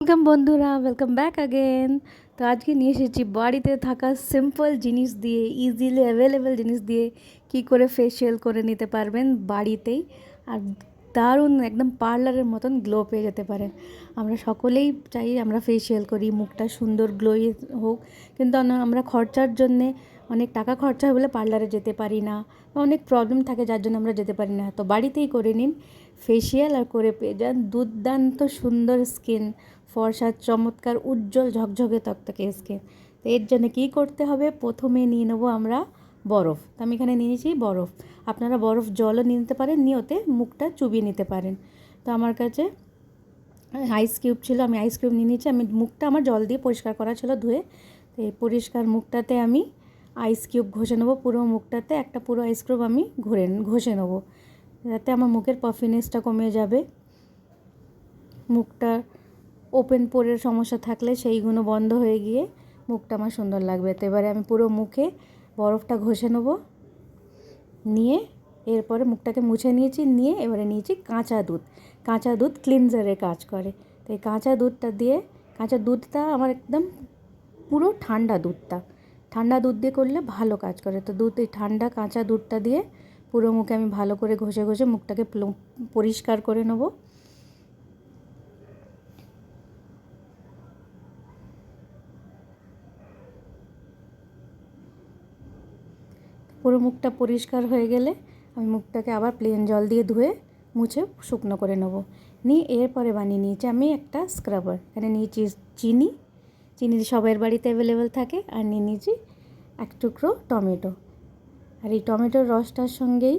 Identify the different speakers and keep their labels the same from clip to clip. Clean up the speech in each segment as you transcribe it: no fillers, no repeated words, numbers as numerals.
Speaker 1: Welcome বন্ধুরা, welcome back again. তো আজকে নিয়ে এসেছি বাড়িতে থাকা সিম্পল জিনিস দিয়ে, ইজিলি অ্যাভেলেবেল জিনিস দিয়ে কি করে ফেসিয়াল করে নিতে পারবেন বাড়িতেই, আর দারুণ একদম পার্লারের মতন গ্লো পেয়ে যেতে পারেন। আমরা সকলেই চাই আমরা ফেসিয়াল করি, মুখটা সুন্দর গ্লোই হোক, কিন্তু আমরা খরচার জন্যে অনেক টাকা খরচা হয় বলে পার্লারে যেতে পারি না, বা অনেক প্রবলেম থাকে যার জন্য আমরা যেতে পারি না। তো বাড়িতেই করে নিন ফেসিয়াল, আর করে পেয়ে যান দুর্দান্ত সুন্দর স্কিন, ফর্সা চমৎকার উজ্জ্বল ঝকঝকে তকতকে স্কিন। তো এর জন্য কী করতে হবে, প্রথমে নিয়ে নেবো আমরা বরফ। তো আমি এখানে নিয়ে নিয়েছি বরফ। আপনারা বরফ জলও নিয়ে নিতে পারেন, নিয়ে ওতে মুখটা চুবিয়ে নিতে পারেন। তো আমার কাছে আইস কিউব ছিল, আমি আইস কিউব নিয়ে নিয়েছি। আমি মুখটা আমার জল দিয়ে পরিষ্কার করা ছিল ধুয়ে। তো এই পরিষ্কার মুখটাতে আমি আইস কিউব ঘষে নেবো, পুরো মুখটাতে একটা পুরো আইস কিউব আমি ঘষে নেবো, যাতে আমার মুখের পাফিনেসটা কমে যাবে। মুখটা ওপেন পোরের সমস্যা থাকলে সেইগুলো বন্ধ হয়ে গিয়ে মুখটা আমার সুন্দর লাগবে। তো এবারে আমি পুরো মুখে বরফটা ঘষে নেব, নিয়ে এরপরে মুখটাকে মুছে নিয়েছি, নিয়ে এবারে নিয়েছি কাঁচা দুধ। কাঁচা দুধ ক্লিনজারে কাজ করে। তো এই কাঁচা দুধটা দিয়ে, কাঁচা দুধটা আমার একদম পুরো ঠান্ডা দুধটা, ঠান্ডা দুধ দিয়ে করলে ভালো কাজ করে। তো এই ঠান্ডা কাঁচা দুধটা দিয়ে পুরো মুখে আমি ভালো করে ঘষে ঘষে মুখটাকে পরিষ্কার করে নেবো। পুরো মুখটা পরিষ্কার হয়ে গেলে আমি মুখটাকে আবার প্লেন জল দিয়ে ধুয়ে মুছে শুকনো করে নেবো। নিয়ে এরপরে বানিয়ে নিয়েছি আমি একটা স্ক্রাবার। এখানে নিয়েছি চিনি, চিনি সবার বাড়িতে অ্যাভেলেবেল থাকে। আর নিয়ে নিয়েছি এক টুকরো টমেটো। আর এই টমেটোর রসটার সঙ্গেই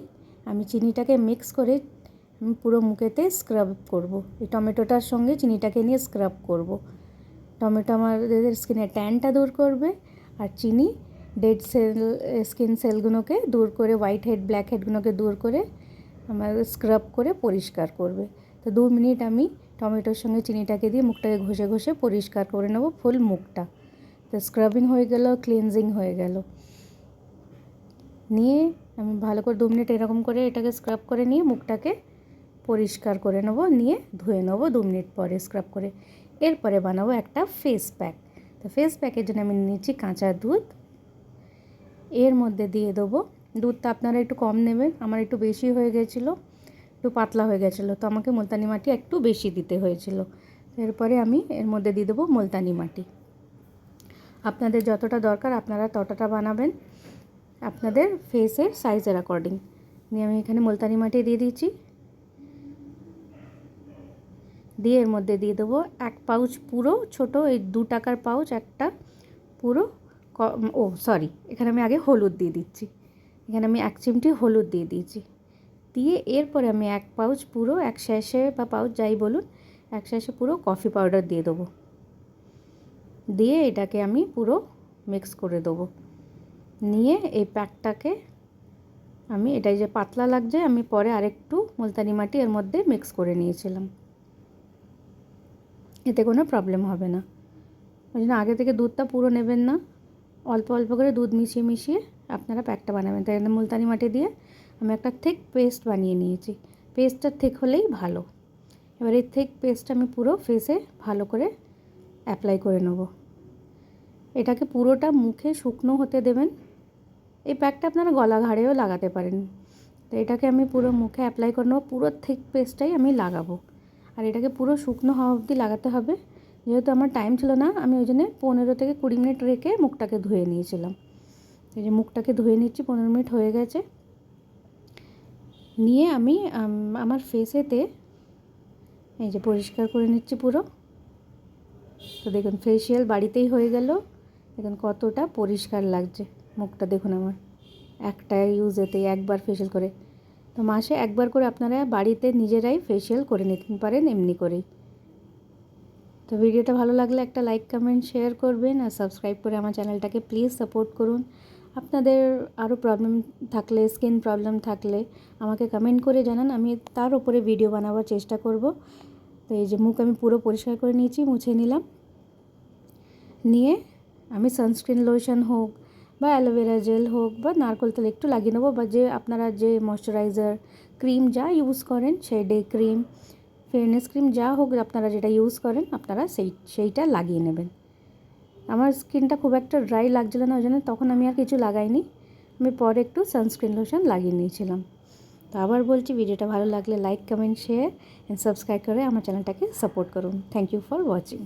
Speaker 1: আমি চিনিটাকে মিক্স করে আমি পুরো মুখেতে স্ক্রাব করব। এই টমেটোটার সঙ্গে চিনিটাকে নিয়ে স্ক্রাব করব। টমেটো আমাদের স্কিনের ট্যানটা দূর করবে, আর চিনি ডেড স্কিন সেলগুলোকে দূর করে, হোয়াইট হেড ব্ল্যাক হেডগুলোকে দূর করে আমার স্ক্রাব করে পরিষ্কার করবে। তো 2 মিনিট আমি টমেটোর সঙ্গে চিনিটাকে দিয়ে মুখটাকে ঘষে ঘষে পরিষ্কার করে নেবো ফুল মুখটা। তো স্ক্রাবিং হয়ে গেল, ক্লিনজিং হয়ে গেল। নিয়ে আমি ভালো করে 2 মিনিট এরকম করে এটাকে স্ক্রাব করে নিয়ে মুখটাকে পরিষ্কার করে নেবো, নিয়ে ধুয়ে নেবো 2 মিনিট পরে স্ক্রাব করে। এরপরে বানাবো একটা ফেস প্যাক। তো ফেস প্যাকের জন্য আমি নিয়েছি কাঁচা দুধ। এর মধ্যে দিয়ে দেবো, দুধটা আপনারা একটু কম নেবেন, আমার একটু বেশি হয়ে গেছিলো, একটু পাতলা হয়ে গেছিলো, তো আমাকে মুলতানি মাটি একটু বেশি দিতে হয়েছিল। এরপরে আমি এর মধ্যে দিয়ে দেবো মুলতানি মাটি। আপনাদের যতটা দরকার আপনারা ততটা বানাবেন আপনাদের ফেসের সাইজের অ্যাকর্ডিং। নিয়ে আমি এখানে মুলতানি মাটি দিয়ে দিয়েছি। দিয়ে এর মধ্যে দিয়ে দেবো 1 পাউচ পুরো ছোটো, এই 2 টাকার পাউচ একটা পুরো, এখানে আমি আগে হলুদ দিয়ে দিচ্ছি। এখানে আমি 1 চিমটি হলুদ দিয়ে দিয়েছি। দিয়ে এরপরে আমি 1 পাউচ পুরো, 1 স্যাশে বা পাউচ যাই বলুন, 1 স্যাশে পুরো কফি পাউডার দিয়ে দেবো। দিয়ে এটাকে আমি পুরো মিক্স করে দেবো। নিয়ে এই প্যাকটাকে আমি, এটাই যে পাতলা লাগছে, আমি পরে আরেকটু মুলতানি মাটি এর মধ্যে মিক্স করে নিয়েছিলাম, এতে কোনো প্রবলেম হবে না। ওই জন্য আগে থেকে দুধটা পুরো নেবেন না, অল্প অল্প করে দুধ মিশিয়ে মিশিয়ে আপনারা প্যাকটা বানাবেন। তাই মুলতানি মাটি দিয়ে আমি একটা থিক পেস্ট বানিয়ে নিয়েছি। পেস্টটা থিক হলেই ভালো। এবার এই থিক পেস্টটা আমি পুরো ফেসে ভালো করে অ্যাপ্লাই করে নেব। এটাকে পুরোটা মুখে শুকনো হতে দেবেন। এই প্যাকটা আপনারা গলা ঘাড়েও লাগাতে পারেন। তো এটাকে আমি পুরো মুখে অ্যাপ্লাই করে নেবো, পুরো থিক পেস্টটাই আমি লাগাবো। আর এটাকে পুরো শুকনো হওয়া অবধি লাগাতে হবে। যেহেতু আমার টাইম ছিল না, আমি ওই জন্য 15 থেকে 20 মিনিট রেখে মুখটাকে ধুয়ে নিয়েছিলাম। এই যে মুখটাকে ধুয়ে নিচ্ছি, 15 মিনিট হয়ে গেছে। নিয়ে আমি আমার ফেসেতে এই যে পরিষ্কার করে নিচ্ছি পুরো। তো দেখুন ফেসিয়াল বাড়িতেই হয়ে গেল। দেখুন কতটা পরিষ্কার লাগছে মুখটা, দেখুন আমার একটা ইউজেতে একবার ফেসিয়াল করে। তো মাসে একবার করে আপনারা বাড়িতে নিজেরাই ফেসিয়াল করে নিতে পারেন এমনি করেই। তো ভিডিওটা ভালো লাগলে একটা লাইক কমেন্ট শেয়ার করবেন, আর সাবস্ক্রাইব করে আমার চ্যানেলটাকে প্লিজ সাপোর্ট করুন। আপনাদের আরও প্রবলেম থাকলে, স্কিন প্রবলেম থাকলে আমাকে কমেন্ট করে জানান, আমি তার উপরে ভিডিও বানাবার চেষ্টা করব। তো এই যে মুখ আমি পুরো পরিষ্কার করে নিয়েছি, মুছে নিলাম। নিয়ে আমি সানস্ক্রিন লোশন হোক বা অ্যালোভেরা জেল হোক বা নারকেল তেল একটু লাগিয়ে নেবো, বা যে আপনারা যে ময়শ্চারাইজার ক্রিম যা ইউজ করেন, সেই ডে ক্রিম, ফেয়ারনেস ক্রিম যা হোক আপনারা যেটা ইউজ করেন আপনারা সেইটা লাগিয়ে নেবেন। আমার স্কিনটা খুব একটা ড্রাই লাগছিল না, ওই জন্য তখন আমি আর কিছু লাগাইনি। আমি পরে একটু সানস্ক্রিন লোশন লাগিয়ে নিয়েছিলাম। তো আবার বলছি, ভিডিওটা ভালো লাগলে like, comment, share and subscribe করে আমার চ্যানেলটাকে সাপোর্ট করুন। Thank you for watching.